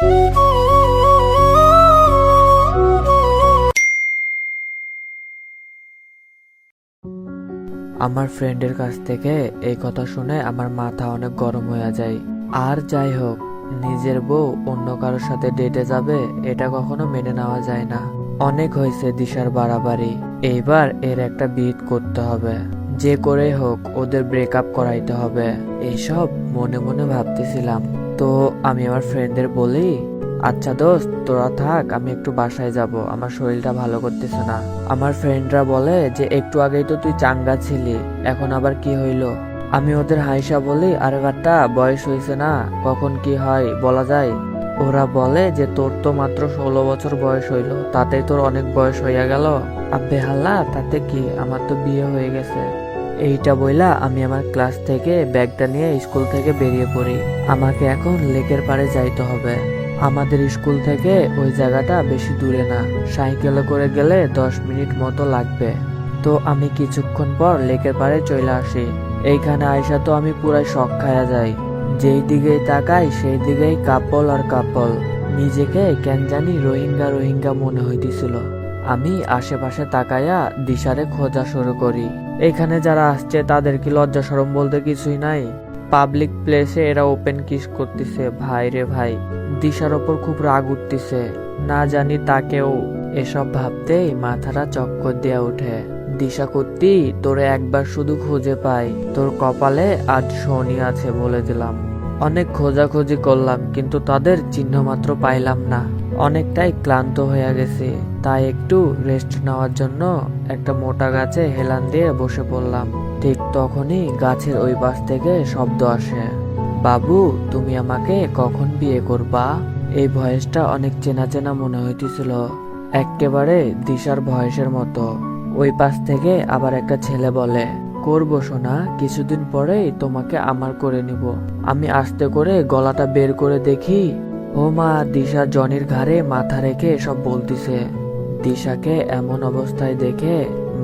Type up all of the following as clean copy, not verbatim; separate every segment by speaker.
Speaker 1: আমার ফ্রেন্ডের কাছ থেকে এই কথা শুনে আমার মাথা অনেক গরম হয়ে যায়। আর যাই হোক, নিজের বউ অন্য কারোর সাথে ডেটে যাবে এটা কখনো মেনে নেওয়া যায় না। অনেক হয়েছে দিশার বাড়াবাড়ি, এইবার এর একটা বিট করতে হবে। যে করে হোক ওদের ব্রেকআপ করাইতে হবে, এইসব মনে মনে ভাবতেছিলাম। তো আমি আমার ফ্রেন্ডদের বলি, আচ্ছা দোস্ত তোরা থাক, আমি একটু বাসায় যাব, আমার শরীরটা ভালো করতেছে না। আমার ফ্রেন্ডরা বলে যে একটু আগেই তো তুই চাঙ্গা ছিলি, এখন আবার কি হইলো? আমি ওদের হাইসা বলি, আরে বাট্টা বয়স হয়েছে না, কখন কি হয় বলা যায়। ওরা বলে যে তোর তো মাত্র 16 বছর বয়স হইলো, তাতেই তোর অনেক বয়স হইয়া গেল। আব্বে হাল্লা, তাতে কি, আমার তো বিয়ে হয়ে গেছে। এইটা বইলা আমি আমার ক্লাস থেকে ব্যাগটা নিয়ে স্কুল থেকে বেরিয়ে পড়ি। আমাকে এখন লেকের পাড়ে যাইতে হবে। আমাদের স্কুল থেকে ওই জায়গাটা বেশি দূরে না, সাইকেলে করে গেলে 10 মিনিট মতো লাগবে। তো আমি কিছুক্ষণ পর লেকের পাড়ে চলে আসি। এইখানে আইসা তো আমি পুরাই শক খায়া যাই। যেই দিকেই তাকাই সেই দিকেই কাপল আর কাপল। নিজেকে কেন জানি রোহিঙ্গা রোহিঙ্গা মনে হইতেছিল। আমি আশেপাশে তাকায়া দিশারে খোঁজা শুরু করি। এখানে যারা আসছে তাদের কি লজ্জা শরম বলতে কিছুই নাই? পাবলিক প্লেসে এরা ওপেন কিস করতেছে, ভাই রে ভাই। দিশার ওপর খুব রাগ উঠতেছে, না জানি তাকেও। এসব ভাবতেই মাথাটা চক্কর দিয়ে ওঠে। দিশা কুত্তি, তোরে একবার শুধু খুঁজে পাই, তোর কপালে আজ শনি আছে বলে দিলাম। অনেক খোঁজাখুঁজি করলাম কিন্তু তাদের চিহ্ন মাত্র পাইলাম না। অনেকটাই ক্লান্ত হয়ে গেছি, তাই একটু রেস্ট নেওয়ার জন্য একটা মোটা গাছে হেলান দিয়ে বসে পড়লাম। ঠিক তখনই গাছের ওই পাশ থেকে শব্দ আসে, বাবু তুমি আমাকে কখন বিয়ে করবা? এই ভয়েসটা অনেক চেনা চেনা মনে হইতেছিল, এক্কেবারে দিশার ভয়েসের মতো। ওই পাশ থেকে আবার একটা ছেলে বলে, করবো সোনা, কিছুদিন পরেই তোমাকে আমার করে নিব। আমি আস্তে করে গলাটা বের করে দেখি, ও মা, দিশা জনির ঘাড়ে মাথা রেখে সব বলতিছে। দিশাকে এমন অবস্থায় দেখে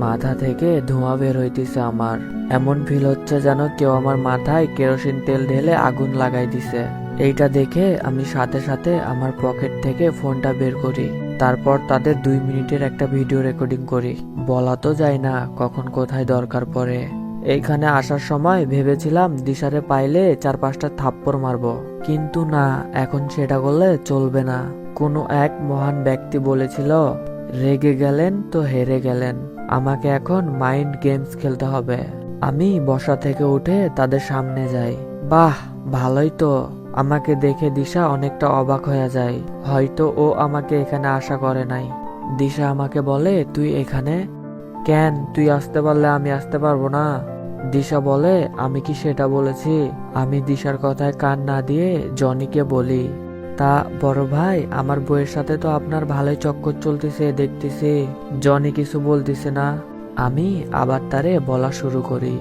Speaker 1: মাথা থেকে ধোঁয়া বের হইতেছে। আমার এমন ফিল হচ্ছে যেন কেউ আমার মাথায় কেরোসিন তেল ঢেলে আগুন লাগাই দিছে। এইটা দেখে আমি সাথে সাথে আমার পকেট থেকে ফোনটা বের করি। তারপর তাদের 2 মিনিটের একটা ভিডিও রেকর্ডিং করি। বলা তো যায় না কখন কোথায় দরকার পড়ে। এইখানে আসার সময় ভেবেছিলাম দিশারে পাইলে 4-5টা থাপ্পড় মারবো, কিন্তু না, এখন সেটা করলে চলবে না। কোনো এক মহান ব্যক্তি বলেছিল, রেগে গেলেন তো হেরে গেলেন। আমাকে এখন মাইন্ড গেমস খেলতে হবে। আমি বসা থেকে উঠে তাদের সামনে যাই। বাহ, ভালোই তো। আমাকে দেখে দিশা অনেকটা অবাক হয়ে যায়, হয়তো ও আমাকে এখানে আশা করে নাই। দিশা আমাকে বলে, তুই এখানে কেন? তুই আসতে পারলে আমি আসতে পারবো না? দিশা বলে, আমি কি সেটা বলেছি? আমি দিশার কথায় কান না দিয়ে জনিকে বলি, তা বড় ভাই, আমার বউয়ের সাথে তো আপনার ভালোই চক্কর চলতেছে দেখতেছি, জনি কিছু বলতেছে না? আমি আবার তারে বলা শুরু করি,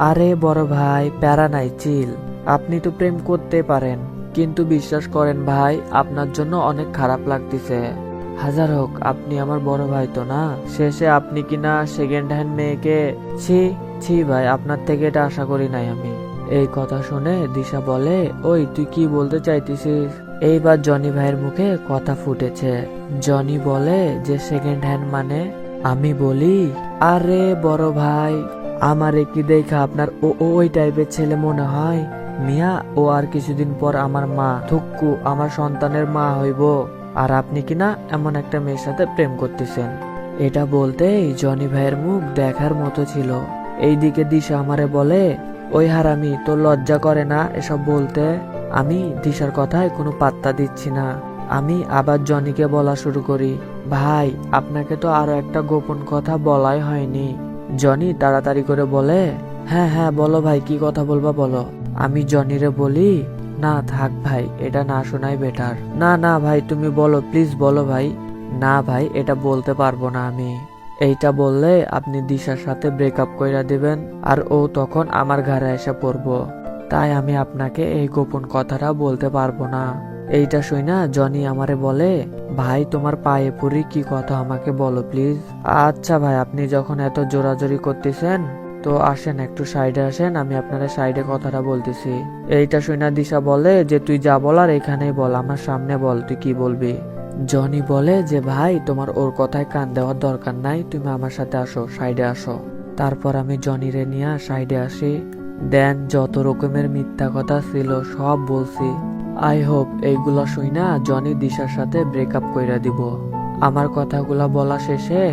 Speaker 1: আরে বড় ভাই, প্যারা নাই, চিল। আপনি তো প্রেম করতে পারেন, কিন্তু বিশ্বাস করেন ভাই, আপনার জন্য অনেক খারাপ লাগতেছে। হাজার হোক আপনি আমার বড় ভাই তো না? শেষে আপনি কিনা সেকেন্ড হ্যান্ড মেয়েকে। ছি ছি ভাই, আপনার থেকে এটা আশা করি নাই আমি। এই কথা শুনে দিশা বলে, ওই তুই কি বলতে চাইতেছিস? এইবার জনি ভাইয়ের মুখে কথা ফুটেছে। জনি বলে যে সেকেন্ড হ্যান্ড মানে? আমি বলি, আরে বড় ভাই, আমার কি দেখা আপনার ওই টাইপের ছেলে মনে হয়? মিয়া, ও আর কিছুদিন পর আমার মা, থুক্কু, আমার সন্তানের মা হইব, আর আপনি কিনা এমন একটা মেয়ের সাথে প্রেম করতেছেন। এটা বলতেই জনি ভাইয়ের মুখ দেখার মতো ছিল। এইদিকে দিশা আমারে বলে, ওই হারামি, তোর লজ্জা করে না এসব বলতে? আমি দিশার কথায় কোনো পাত্তা দিচ্ছি না। আমি আবার জনিকে বলা শুরু করি, ভাই আপনাকে তো আরো একটা গোপন কথা বলাই হয়নি। জনি তাড়াতাড়ি করে বলে, হ্যাঁ হ্যাঁ বলো ভাই, কি কথা বলবা বলো। আমি জনিরে বলি, না থাক ভাই, এটা না শোনাই বেটার। না না ভাই, তুমি বলো, প্লিজ বলো ভাই। না ভাই, এটা বলতে পারবো না আমি। এইটা বললে আপনি দিশার সাথে ব্রেকআপ কইরা দিবেন, আর ও তখন আমার ঘরে এসে পড়বো। তাই আমি আপনাকে এই গোপন কথাটা বলতে পারবো না। এইটা শুইনা জনি আমারে বলে, ভাই তোমার পায়ে পড়ি, কি কথা আমাকে বলো প্লিজ। আচ্ছা ভাই, আপনি যখন এত জোরাজোরি করতেছেন, তো আসেন একটু সাইডে আসেন, আমি আপনার সাইডে কথাটা বলতেছি। এইটা শুনে দিশা বলে যে তুই যা বলার এখানেই বল, আমার সামনে বল তুই কি বলবি। জনি বলে যে ভাই তোমার ওর কথায় কান দেওয়ার দরকার নাই, তুমি আমার সাথে আসো, সাইডে আসো। তারপর আমি জনিরে নিয়ে সাইডে আসি। দেন যত রকমের মিথ্যা কথা ছিল সব বলছি। আই হোপ এইগুলা শুইনা জনি দিশার সাথে ব্রেকআপ কইরা দিব। আমার কথাগুলা বলা শেষে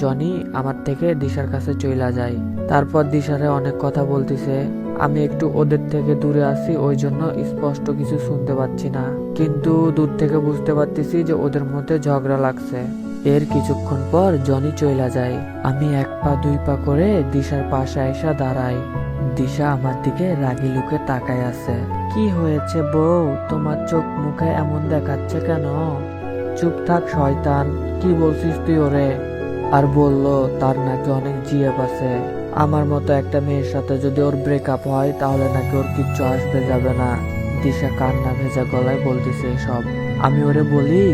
Speaker 1: জনি আমার থেকে দিশার কাছে চইলা যায়। তারপর দিশারে অনেক কথা বলতিছে। আমি একটু ওদের থেকে দূরে আছি, ওই জন্য স্পষ্ট কিছু শুনতে পাচ্ছি না, কিন্তু দূর থেকে বুঝতে পারতেছি যে ওদের মধ্যে ঝগড়া লাগছে। এর কিছুক্ষণ পর জনি চইলা যায়। আমি এক পা দুই পা করে দিশার পাশে এসে দাঁড়াই। দিশা আমার দিকে রাগি লুকে তাকায় আছে। কি হয়েছে বউ, তোমার চোখ মুখে এমন দেখাচ্ছে কেন? চুপ থাক শয়তান, কি বলছিস তুই ওরে? আর বলল তার নাকি অনেক জিএফ আছে, আমার মতো একটা মেয়ের সাথে যদি ওর ব্রেকআপ হয় তাহলে নাকি ওর কিচ্ছু আসতে যাবে না। দিশা কান্না ভেজা গলায় বলতেছে সব। আমি ওরে বলি,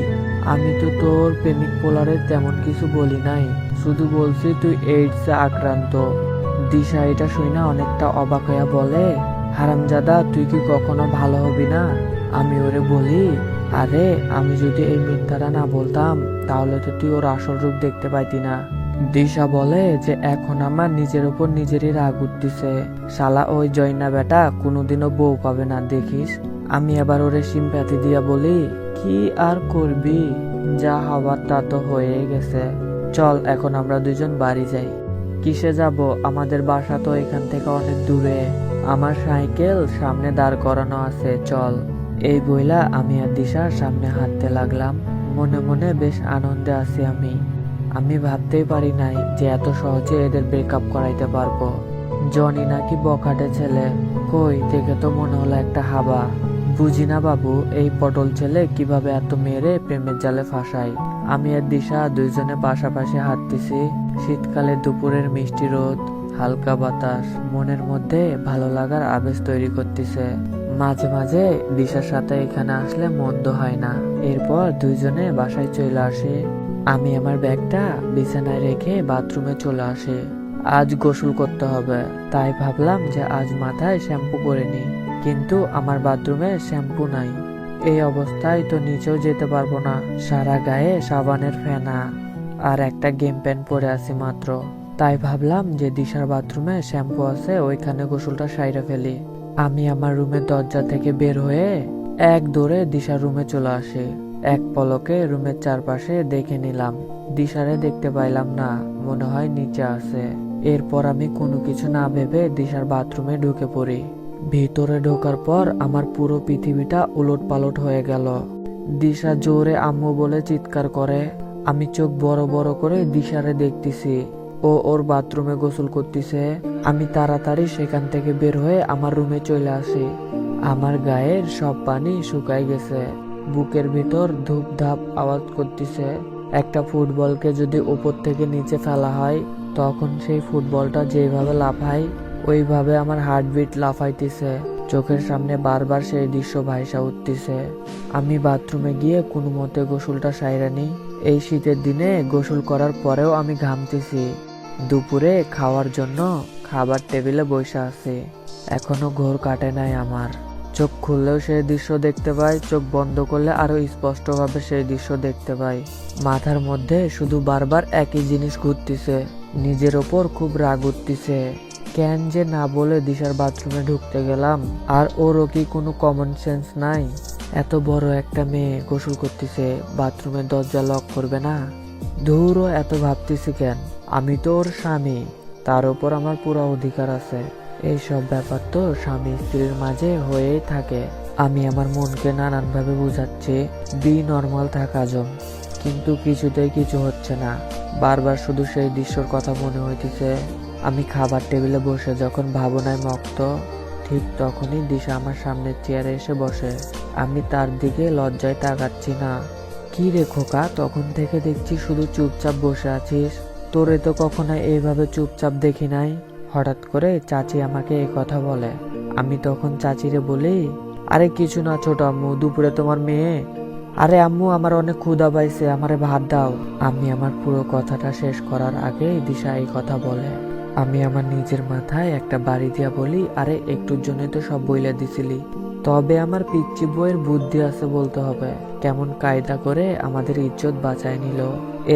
Speaker 1: আমি তো তোর প্রেমিক পোলারে তেমন কিছু বলি নাই, শুধু বলছি তুই এইডসে আক্রান্ত। দিশা এটা শুনে অনেকটা অবাক হইয়া বলে, হারামজাদা তুই কি কখনো ভালো হবি না? আমি ওরে বলি, আরে আমি যদি এই মিথ্যাটা না বলতাম তাহলে তো তুই ওর আসল রূপ দেখতে পাইতি না। দিশা বলে যে এখন আমার নিজের উপর নিজেরই রাগ উঠতেছে, শালা ওই জয়না বেটা কোনোদিনও বউ পাবে না দেখিস। আমি আবার ওরে সিম্প্যাথি দিয়া বলি, কি আর করবি, যা হবার তা তো হয়ে গেছে, চল এখন আমরা দুজন বাড়ি যাই। কিসে যাব, আমাদের বাসা তো এখান থেকে অনেক দূরে, আমার সাইকেল সামনে দাঁড় করানো আছে, চল। এই বইলা আমি আর দিশার সামনে হাঁটতে লাগলাম। মনে মনে বেশ আনন্দে আছি আমি ভাবতেই পারি নাই যে এত সহজে এদের ব্রেকআপ করাইতে পারবো। জনি নাকি বখাটে ছেলে, কই দেখে তো মনে হলো একটা হাবা। বুঝি না বাবু এই পটল ছেলে কিভাবে এত মেরে প্রেমের জালে ফাঁসায়। আমি আর দিশা দুইজনে পাশাপাশি হাঁটতেছি। শীতকালে দুপুরের মিষ্টি রোদ, হালকা বাতাস মনের মধ্যে ভালো লাগার আবেশ তৈরি করতেছে। মাঝে মাঝে দিশার সাথে এখানে আসলে মন্দ হয় না। এরপর দুইজনে বাসায় চলে আসে। আমি আমার ব্যাগটা বিছানায় রেখে বাথরুমে চলে আসে। আজ গোসল করতে হবে, তাই ভাবলাম যে আজ মাথায় শ্যাম্পু করে নিই, কিন্তু আমার বাথরুমে শ্যাম্পু নাই। এই অবস্থায় তো নিচেও যেতে পারবো না, সারা গায়ে সাবানের ফেনা আর একটা গেম প্যান্ট পরে আছি মাত্র। তাই ভাবলাম যে দিশার বাথরুমে শ্যাম্পু আছে, ওইখানে গোসলটা সাইরা ফেলি। আমি আমার রুমের দরজা থেকে বের হয়ে এক দৌড়ে দিশার রুমে চলে আসি। এক পলকে রুমের চারপাশে দেখে নিলাম, দিশারে দেখতে পাইলাম না, মনে হয় নিচে আছে। এরপর আমি কোনো কিছু না ভেবে দিশার বাথরুমে ঢুকে পড়ি। ভিতরে ঢোকার পর আমার পুরো পৃথিবীটা উলট পালট হয়ে গেল। দিশা জোরে আম্মু বলে চিৎকার করে। আমি চোখ বড় বড় করে দিশারে দেখতেছি, ও ওর বাথরুমে গোসল করতেছে। আমি তাড়াতাড়ি সেখান থেকে বের হয়ে আমার রুমে চলে আসি। আমার গায়ের সব পানি শুকাই গেছে, বুকের ভিতর ধূপ ধাপ আওয়াজ করতেছে। একটা ফুটবলকে যদি উপর থেকে নিচে ফেলা হয় তখন সেই ফুটবলটা যেভাবে লাফায় ওইভাবে আমার হার্টবিট লাফাইতেছে। চোখের সামনে বারবার সেই দৃশ্য ভাইসা উঠতেছে। আমি বাথরুমে গিয়ে কোনো মতে গোসলটা সাইরা নিই। এই শীতের দিনে গোসল করার পরেও আমি ঘামতেছি। দুপুরে খাওয়ার জন্য খাবার টেবিলে বসে আছি, এখনো ঘোর কাটে নাই আমার। চোখ খুললেও সেই দৃশ্য দেখতে পাই, চোখ বন্ধ করলে আরো স্পষ্টভাবে সেই দৃশ্য দেখতে পাই। মাথার মধ্যে শুধু বারবার একই জিনিস ঘুরতেছে, নিজের ওপর খুব রাগ উঠতেছে। কেন যে না বলে দিশার বাথরুমে ঢুকতে গেলাম, আর ওরও কি কোনো কমন সেন্স নাই? এত বড় একটা মেয়ে গোসল করতেছে, বাথরুমের দরজা লক করবে না? ধুরও এত ভাবতেছি কেন, আমি তো ওর স্বামী, তার উপর আমার পুরো অধিকার আছে। এইসব ব্যাপার তো স্বামী স্ত্রীর মাঝে হয়েই থাকে। আমি আমার মনকে নানানভাবে বুঝাচ্ছি বি নর্মাল থাকা জম, কিন্তু কিছুতেই কিছু হচ্ছে না। বারবার শুধু সেই দৃশ্যর কথা মনে হইতেছে। আমি খাবার টেবিলে বসে যখন ভাবনায় মত্ত, ঠিক তখনই দিশা আমার সামনের চেয়ারে এসে বসে। আমি তার দিকে লজ্জায় তাকাচ্ছি না। কি রে খোকা, তখন থেকে দেখছি শুধু চুপচাপ বসে আছিস, তোরে তো কখনো এইভাবে চুপচাপ দেখি নাই। হঠাৎ করে চাচি আমাকে এই কথা বলে। আমি তখন চাচিরে বলি, আরে কিছু না ছোট আম্মু, দুপুরে তোমার মেয়ে। আরে আম্মু আমার অনেক ক্ষুধা পাইছে, আমারে ভাত দাও। আমি আমার পুরো কথাটা শেষ করার আগেই দিশা এই কথা বলে। আমি আমার নিজের মাথায় একটা বাড়ি দিয়া বলি, আরে একটুর জন্য তো সব বইলা দিছিলি। তবে আমার পিচ্চি বইয়ের বুদ্ধি আছে বলতে হবে, কেমন কায়দা করে আমাদের ইজ্জত বাঁচায় নিল।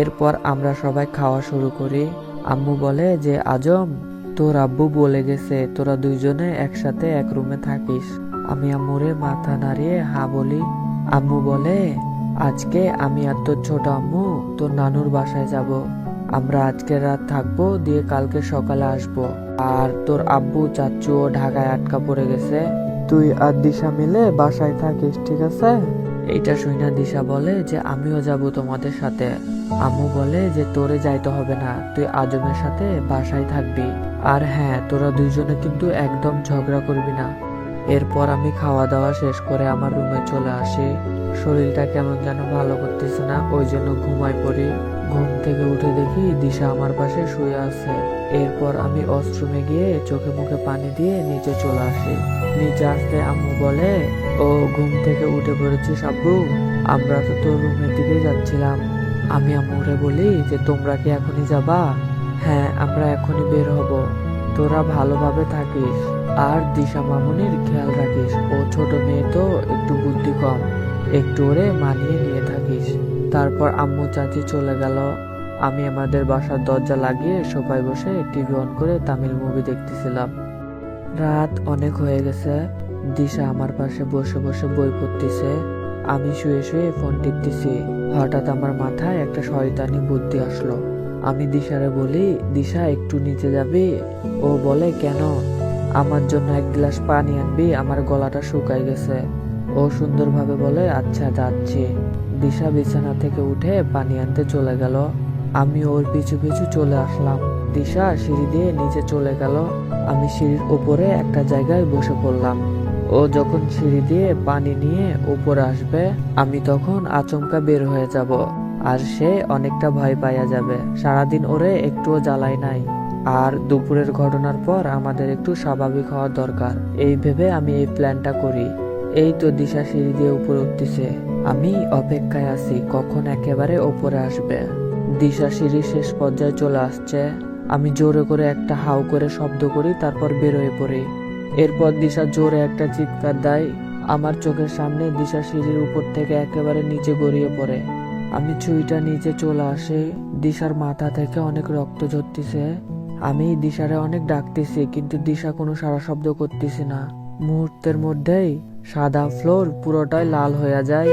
Speaker 1: এরপর আমরা সবাই খাওয়া শুরু করি। আম্মু বলে যে আজম, তোর আব্বু বলে গেছে তোরা দুইজনে একসাথে এক রুমে থাকিস। আমি আম্মুরে মাথা নাড়িয়ে হা বলি। আম্মু বলে, আজকে আমি আর তোর ছোট আম্মু তোর নানুর বাসায় যাব। আমরা আজকে রাত থাকবো, দিয়ে কালকে সকালে আসবো। আর তোর আব্বু চাচ্চুও ঢাকায় আটকা পড়ে গেছে, তুই আর দিশা মিলে বাসায় থাকিস, ঠিক আছে? এইটা শুইনা দিশা বলে যে আমিও যাব তোমাদের সাথে। আম্মু বলে যে তোরে যাইতে হবে না, তুই আজমের সাথে বাসায় থাকবি। আর হ্যাঁ, তোরা দুইজনে কিন্তু একদম ঝগড়া করবি না। এরপর আমি খাওয়া দাওয়া শেষ করে আমার রুমে চলে আসি। শরীরটা কেমন যেন ভালো করতেছে না, ওই জন্য ঘুমাই পড়ি। ঘুম থেকে উঠে দেখি দিশা আমার পাশে শুয়ে আছে। এরপর আমি ওয়াশরুমে গিয়ে চোখে মুখে পানি দিয়ে নিচে চলে আসি। নিচে আসতে আম্মু বলে, ও ঘুম থেকে উঠে পড়েছিস আব্বু? আমরা তো তোর রুমের দিকে যাচ্ছিলাম। আমি আম্মুরে বলি যে তোমরা কি এখনই যাবা? হ্যাঁ, আমরা এখনই বের হব। তোরা ভালোভাবে থাকিস আর দিশা মামুনির খেয়াল রাখিস, ও ছোট মেয়ে তো একটু বুদ্ধি কম, একটু ওরে মানিয়ে নিয়ে থাকিস। তারপর আম্মু চাচি চলে গেল। আমি আমাদের বাসার দরজা লাগিয়ে সোফায় বসে টিভি অন করে তামিল মুভি দেখতেছিলাম। রাত অনেক হয়ে গেছে। দিশা আমার পাশে বসে বসে বই পড়তেছে, আমি শুয়ে শুয়ে ফোন টিপতেছি। হঠাৎ আমার মাথায় একটা শয়তানি বুদ্ধি আসলো। আমি দিশারে বলি, দিশা একটু নিচে যাবি? ও বলে কেন? আমার জন্য এক গ্লাস পানি আনবি, আমার গলাটা শুকায় গেছে। ও সুন্দরভাবে বলে আচ্ছা যাচ্ছি। দিশা বিছানা থেকে উঠে পানি আনতে চলে গেল। আমি ওর পিছু পিছু চলে আসলাম। দিশা সিঁড়ি দিয়ে নিচে চলে গেল। আমি সিঁড়ির উপরে একটা জায়গায় বসে পড়লাম। ও যখন সিঁড়ি দিয়ে পানি নিয়ে উপরে আসবে, আমি তখন আচমকা বের হয়ে যাব, আর সে অনেকটা ভয় পাইয়া যাবে। সারাদিন ওরে একটুও জ্বালাই নাই, আর দুপুরের ঘটনার পর আমাদের একটু স্বাভাবিক হওয়া দরকার, এই ভেবে আমি এই প্ল্যানটা করি। এই তো দিশা সিঁড়ি দিয়ে উপরে উঠতেছে, আমি অপেক্ষায় আছি কখন একেবারে উপরে আসবে। দিশা সিঁড়ির শেষ পর্যায়ে চলে আসছে। আমি জোরে করে একটা হাউ করে শব্দ করি, তারপর বের হয়ে পড়ি। এরপর দিশা জোরে একটা চিৎকার দেয়। আমার চোখের সামনে দিশা সিঁড়ির উপর থেকে একেবারে নিচে গড়িয়ে পড়ে। আমি ছুরিটা নিচে চলে আসি। দিশার মাথা থেকে অনেক রক্ত ঝরতেছে। আমি দিশারে অনেক ডাকতেছি, কিন্তু দিশা কোনো সাড়া শব্দ করতেছি না। মুহূর্তের মধ্যেই সাদা ফ্লোর পুরোটাই লাল হয়ে যায়।